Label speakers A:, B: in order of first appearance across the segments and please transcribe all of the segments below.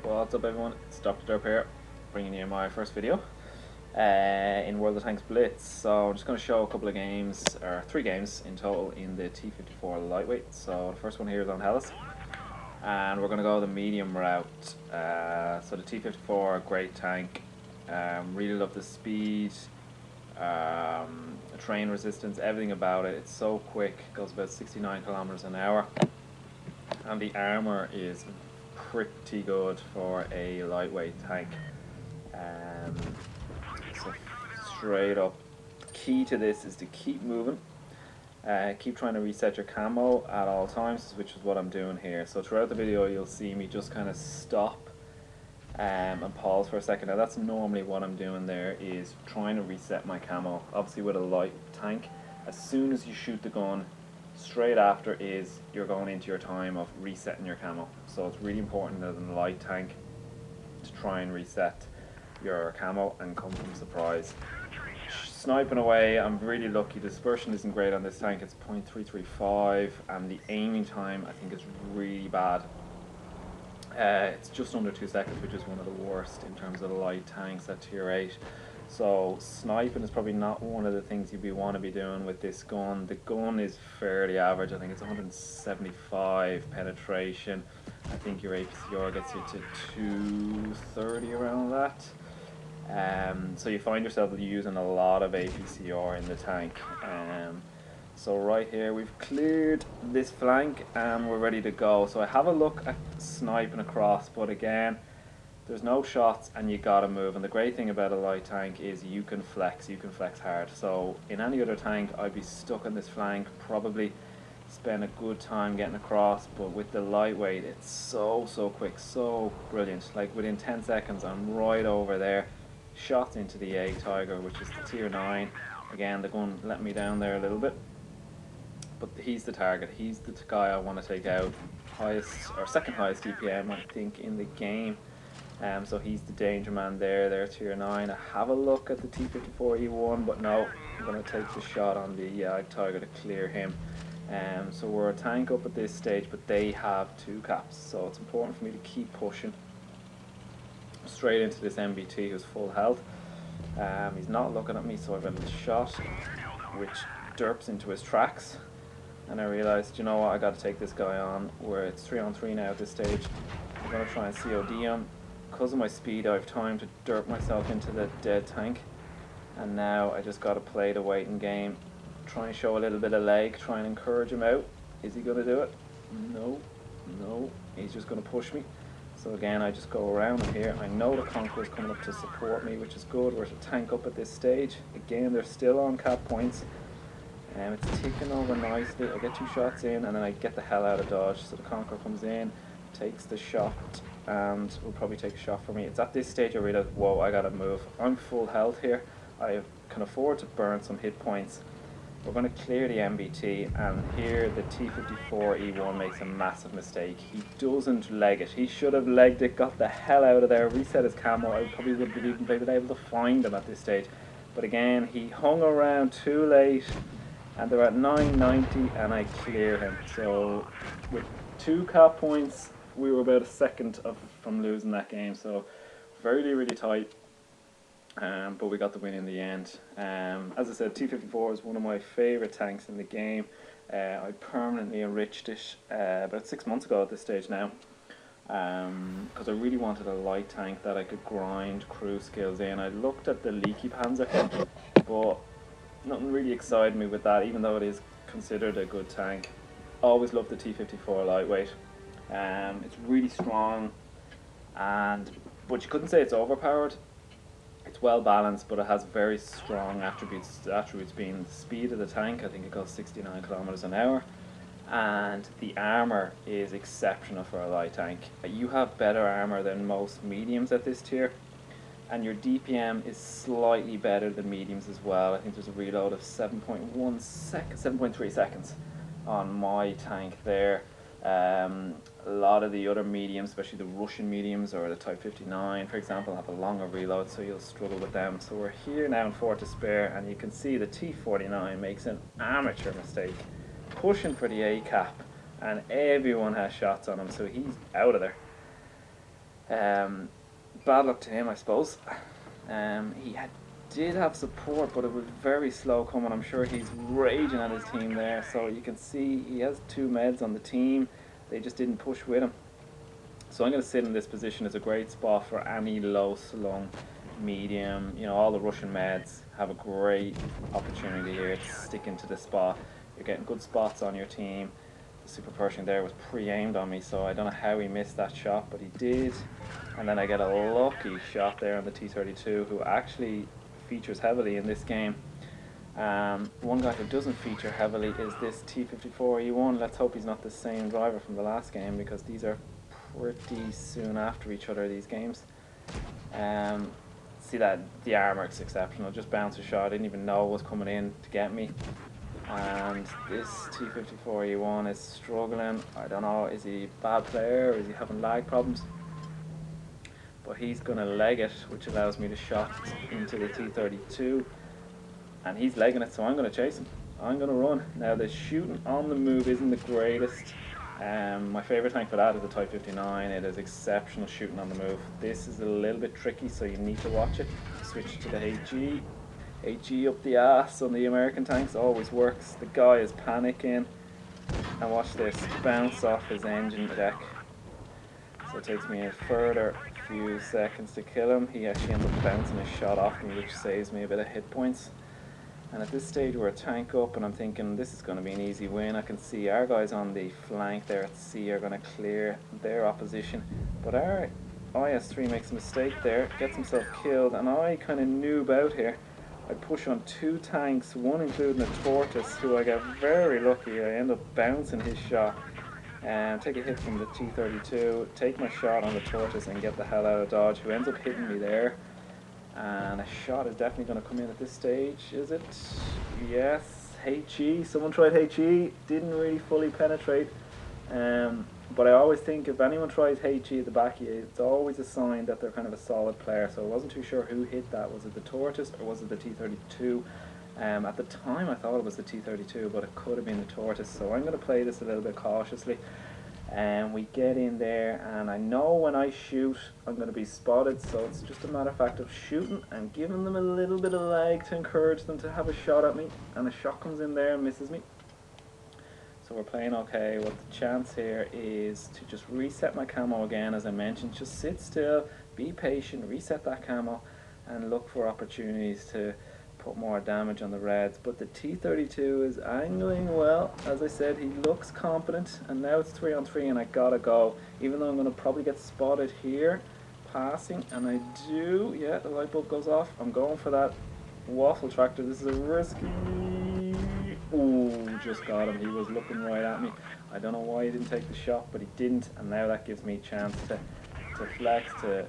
A: What's up everyone, it's Dr. Derp here, bringing you my first video in World of Tanks Blitz. So I'm just going to show a couple of games, or 3 games in total in the T54 Lightweight. So the first one here is on Hellas, and we're going to go the medium route. So the T54, great tank, really love the speed, train resistance, everything about it. It's so quick, goes about 69 kilometers an hour, and the armour is pretty good for a lightweight tank. So straight up, the key to this is to keep moving, keep trying to reset your camo at all times, which is what I'm doing here. So throughout the video you'll see me just kind of stop and pause for a second. Now that's normally what I'm doing there, is trying to reset my camo. Obviously with a light tank, as soon as you shoot the gun, straight after is you're going into your time of resetting your camo. So it's really important as a light tank to try and reset your camo and come from surprise. Sniping away, I'm really lucky. The dispersion isn't great on this tank, it's 0.335, and the aiming time I think is really bad. It's just under 2 seconds, which is one of the worst in terms of the light tanks at tier 8. So sniping is probably not one of the things you want to be doing with this gun. The gun is fairly average. I think it's 175 penetration. I think your APCR gets you to 230 around that. So you find yourself using a lot of APCR in the tank. So right here we've cleared this flank and we're ready to go. So I have a look at sniping across, but again, there's no shots and you gotta move. And the great thing about a light tank is you can flex hard. So in any other tank I'd be stuck on this flank, probably spend a good time getting across, but with the lightweight it's so quick, so brilliant. Like within 10 seconds I'm right over there, shot into the A Tiger, which is the tier 9. Again, the gun let me down there a little bit, but he's the target, he's the guy I want to take out. Highest, or second highest DPM I think in the game. So he's the danger man there, tier 9. I have a look at the T54 E1, but no, I'm going to take the shot on the Tiger to clear him. So we're a tank up at this stage, but they have 2 caps, so it's important for me to keep pushing straight into this MBT who's full health. He's not looking at me, so I've a shot which derps into his tracks, and I realised, you know what, I got to take this guy on. Where it's 3-on-3 now at this stage. I'm going to try and COD him. Because of my speed I have time to derp myself into the dead tank, and now I just got to play the waiting game, try and show a little bit of leg, try and encourage him out. Is he going to do it? No, he's just going to push me. So again, I just go around him here. I know the Conqueror's coming up to support me, which is good. We're a tank up at this stage. Again, they're still on cap points. It's ticking over nicely. I get 2 shots in and then I get the hell out of dodge. So the Conqueror comes in, takes the shot, and will probably take a shot for me. It's at this stage I realize, whoa, I gotta move. I'm full health here. I can afford to burn some hit points. We're going to clear the MBT, and here the T54 E1 makes a massive mistake. He doesn't leg it. He should have legged it, got the hell out of there, reset his camo. I probably would have even been able to find him at this stage. But again, he hung around too late, and they're at 990 and I clear him. So with 2 cap points, we were about a second from losing that game. So really tight. But we got the win in the end. As I said, T54 is one of my favourite tanks in the game. I permanently enriched it about 6 months ago at this stage now, because I really wanted a light tank that I could grind crew skills in. I looked at the Leaky Panzer, but nothing really excited me with that, even though it is considered a good tank. Always loved the T54 Lightweight. It's really strong, but you couldn't say it's overpowered. It's well balanced, but it has very strong attributes. The attributes being the speed of the tank, I think it goes 69 kilometers an hour, and the armour is exceptional for a light tank. You have better armour than most mediums at this tier, and your DPM is slightly better than mediums as well. I think there's a reload of 7.3 seconds on my tank there. A lot of the other mediums, especially the Russian mediums or the Type 59 for example, have a longer reload, so you'll struggle with them. So we're here now in 4 to spare, and you can see the T49 makes an amateur mistake, pushing for the A cap, and everyone has shots on him, so he's out of there. Bad luck to him, I suppose. Did have support, but it was very slow coming. I'm sure he's raging at his team there. So you can see he has 2 meds on the team. They just didn't push with him. So I'm going to sit in this position. It's a great spot for any low slung medium. You know, all the Russian meds have a great opportunity here to stick into this spot. You're getting good spots on your team. The Super Pershing there was pre-aimed on me, so I don't know how he missed that shot, but he did. And then I get a lucky shot there on the T32, who actually features heavily in this game. One guy who doesn't feature heavily is this T54 E1. Let's hope he's not the same driver from the last game, because these are pretty soon after each other, these games. See that the armour is exceptional. Just bounce a shot. I didn't even know it was coming in to get me. And this T54 E1 is struggling. I don't know, is he a bad player or is he having lag problems? But he's going to leg it, which allows me to shot into the T32. And he's legging it, so I'm going to chase him. I'm going to run. Now the shooting on the move isn't the greatest. My favourite tank for that is the Type 59. It is exceptional shooting on the move. This is a little bit tricky, so you need to watch it. Switch to the HE. HE up the ass on the American tanks always works. The guy is panicking. And watch this, bounce off his engine deck. So it takes me a further few seconds to kill him. He actually ends up bouncing a shot off me, which saves me a bit of hit points. And at this stage we're a tank up, and I'm thinking this is going to be an easy win. I can see our guys on the flank there at C are going to clear their opposition. But our IS-3 makes a mistake there, gets himself killed, and I kind of noob out here. I push on 2 tanks, one including a Tortoise, who I get very lucky. I end up bouncing his shot and take a hit from the T32, take my shot on the Tortoise and get the hell out of dodge, who ends up hitting me there. And a shot is definitely going to come in at this stage, is it? Yes, HE. Someone tried HE, didn't really fully penetrate. But I always think if anyone tries HE at the back of you, it's always a sign that they're kind of a solid player. So I wasn't too sure who hit that. Was it the Tortoise or was it the T32? At the time I thought it was the T32, but it could have been the Tortoise. So I'm going to play this a little bit cautiously. And we get in there, and I know when I shoot I'm going to be spotted, so it's just a matter of fact of shooting and giving them a little bit of lag to encourage them to have a shot at me, and a shot comes in there and misses me. So we're playing okay. What the chance here is to just reset my camo again, as I mentioned. Just sit still, be patient, reset that camo, and look for opportunities to put more damage on the reds. But the T32 is angling well. As I said, he looks confident, and now it's 3 on 3 and I gotta go, even though I'm going to probably get spotted here passing, and I do. Yeah, the light bulb goes off. I'm going for that waffle tractor. This is a risky. Ooh, just got him. He was looking right at me. I don't know why he didn't take the shot, but he didn't, and now that gives me a chance to flex, to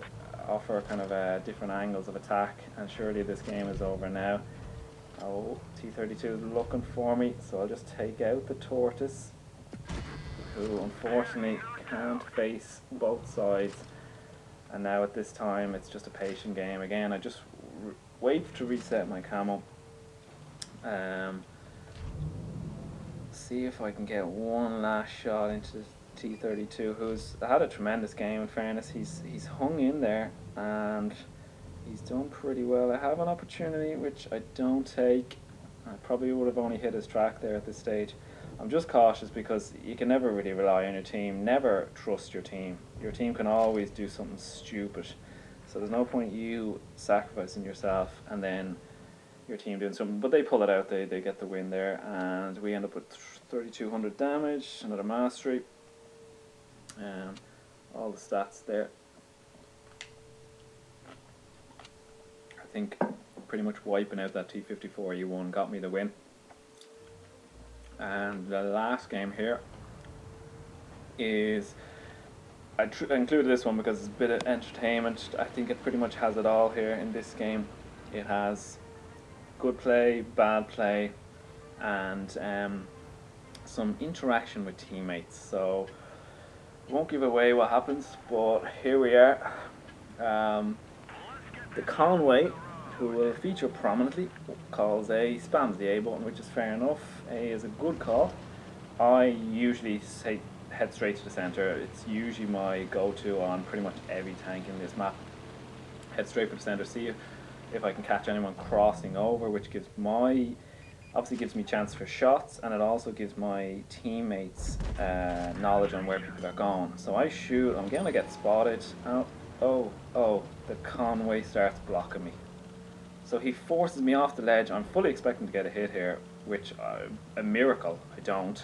A: offer kind of different angles of attack, and surely this game is over now. Oh, T32 is looking for me, so I'll just take out the Tortoise, who unfortunately can't face both sides. And now at this time it's just a patient game again. I just wait to reset my camo. See if I can get one last shot into T32, who's had a tremendous game. In fairness, he's hung in there and he's done pretty well. I have an opportunity which I don't take. I probably would have only hit his track there at this stage. I'm just cautious because you can never really rely on your team. Never trust your team. Your team can always do something stupid. So there's no point you sacrificing yourself and then your team doing something. But they pull it out. They get the win there, and we end up with 3,200 damage, another mastery. All the stats there. I think pretty much wiping out that T54 E1 got me the win. And the last game here is, I included this one because it's a bit of entertainment. I think it pretty much has it all here in this game. It has good play, bad play, and some interaction with teammates. So won't give away what happens, but here we are. The Conway, who will feature prominently, calls A, spams the A button, which is fair enough. A is a good call. I usually head straight to the centre. It's usually my go-to on pretty much every tank in this map. Head straight for the centre, see if I can catch anyone crossing over, which gives obviously gives me chance for shots, and it also gives my teammates knowledge on where people are going. So I shoot, I'm gonna get spotted. Oh, the Conway starts blocking me. So he forces me off the ledge. I'm fully expecting to get a hit here, which a miracle I don't.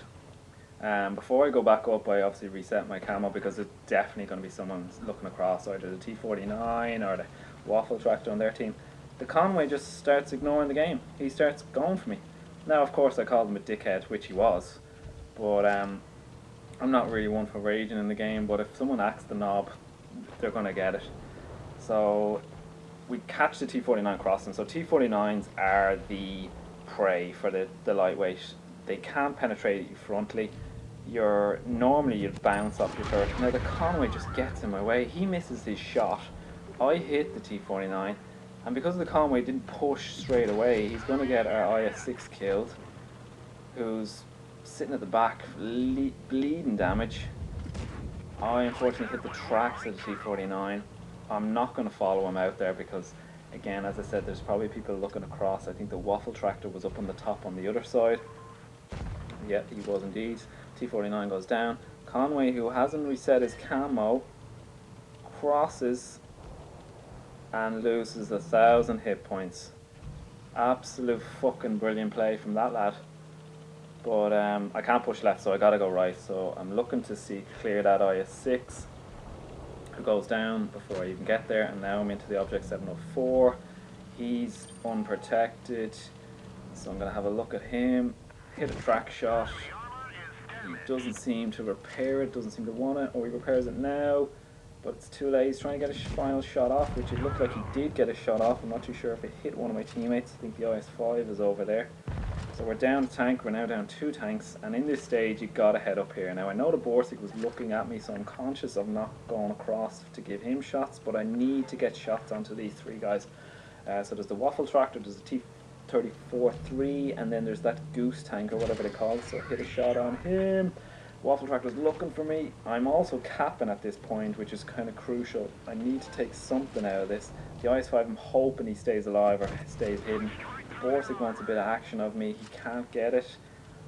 A: Before I go back up, I obviously reset my camo because it's definitely going to be someone looking across, either the T49 or the Waffle Tractor on their team. The Conway just starts ignoring the game. He starts going for me. Now, of course, I called him a dickhead, which he was, but I'm not really one for raging in the game, but if someone acts the knob, they're going to get it. So we catch the T49 crossing. So T49s are the prey for the lightweight. They can't penetrate you frontally. Normally you'd bounce off your turret. Now the Conway just gets in my way. He misses his shot. I hit the T49, and because the Conway didn't push straight away, he's going to get our IS-6 killed, who's sitting at the back, bleeding damage. I unfortunately hit the tracks of the T49. I'm not going to follow him out there because, again, as I said, there's probably people looking across. I think the Waffle Tractor was up on the top on the other side. Yeah, he was indeed. T49 goes down. Conway, who hasn't reset his camo, crosses and loses 1,000 hit points. Absolute fucking brilliant play from that lad. But I can't push left, so I gotta go right. So I'm looking to clear that IS-6, who goes down before I even get there, and now I'm into the Object 704. He's unprotected, so I'm gonna have a look at him. Hit a track shot. He doesn't seem to repair it, doesn't seem to want it, or he repairs it now, but it's too late. He's trying to get a final shot off, which it looked like he did get a shot off. I'm not too sure if it hit one of my teammates. I think the IS-5 is over there. So we're down a tank, we're now down 2 tanks, and in this stage you gotta head up here. Now I know the Borsig was looking at me, so I'm conscious of not going across to give him shots, but I need to get shots onto these 3 guys. So there's the Waffle Tractor, there's the T54-3, and then there's that Goose tank or whatever they call it, so hit a shot on him. Waffle Tractor's looking for me. I'm also capping at this point, which is kind of crucial. I need to take something out of this. The IS-5, I'm hoping he stays alive or stays hidden. Borsig wants a bit of action of me. He can't get it.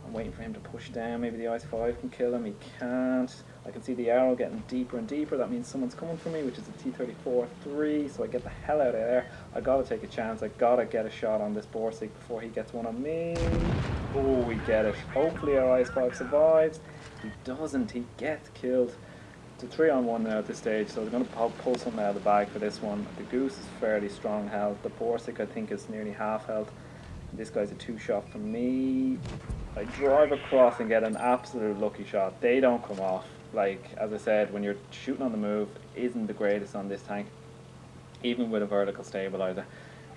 A: I'm waiting for him to push down. Maybe the IS-5 can kill him. He can't. I can see the arrow getting deeper and deeper. That means someone's coming for me, which is the T-34-3. So I get the hell out of there. I gotta take a chance. I gotta get a shot on this Borsig before he gets one on me. Oh, we get it. Hopefully our IS-5 survives. He doesn't. He gets killed. It's a 3-on-1 now at this stage, so they're going to pull something out of the bag for this one. The Goose is fairly strong health. The Borsig, I think, is nearly half health. This guy's a 2-shot from me. I drive across and get an absolute lucky shot. They don't come off. Like, as I said, when you're shooting on the move, isn't the greatest on this tank, even with a vertical stabilizer.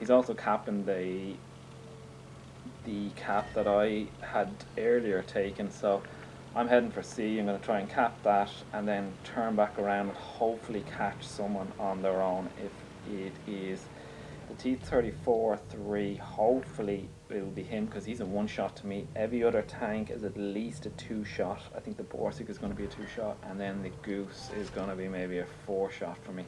A: He's also capping the cap that I had earlier taken, so I'm heading for C. I'm going to try and cap that and then turn back around and hopefully catch someone on their own. If it is the T-34-3, hopefully it will be him because he's a 1-shot to me. Every other tank is at least a 2-shot. I think the Borsig is going to be a 2-shot, and then the Goose is going to be maybe a 4-shot for me.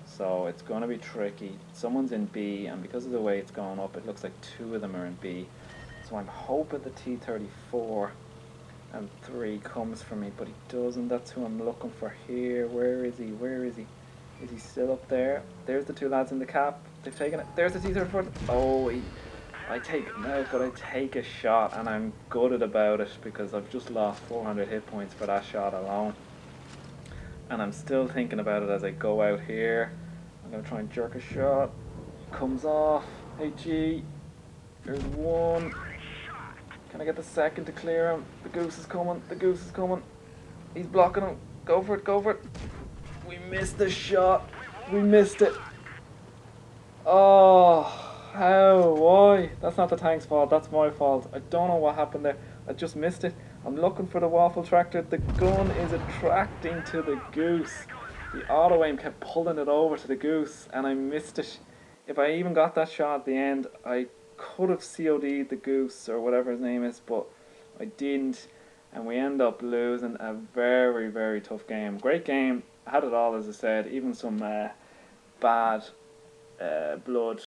A: So it's going to be tricky. Someone's in B, and because of the way it's going up, it looks like 2 of them are in B. So I'm hoping the T-34 and 3 comes for me, but he doesn't. That's who I'm looking for here. Where is he? Where is he? Is he still up there? There's the 2 lads in the cap. They've taken it. There's the T-34. Oh, I take him out, but I take a shot, and I'm gutted about it because I've just lost 400 hit points for that shot alone. And I'm still thinking about it as I go out here. I'm going to try and jerk a shot. Comes off. HE. There's 1. Can I get the second to clear him? The Goose is coming. The Goose is coming. He's blocking him. Go for it. Go for it. We missed the shot. We missed it. Oh, how? Why? That's not the tank's fault. That's my fault. I don't know what happened there. I just missed it. I'm looking for the Waffle Tractor. The gun is attracting to the Goose. The auto aim kept pulling it over to the Goose, and I missed it. If I even got that shot at the end, I could have COD'd the Goose or whatever his name is, but I didn't. and we end up losing a very, very tough game. Great game, had it all, as I said, even some bad blood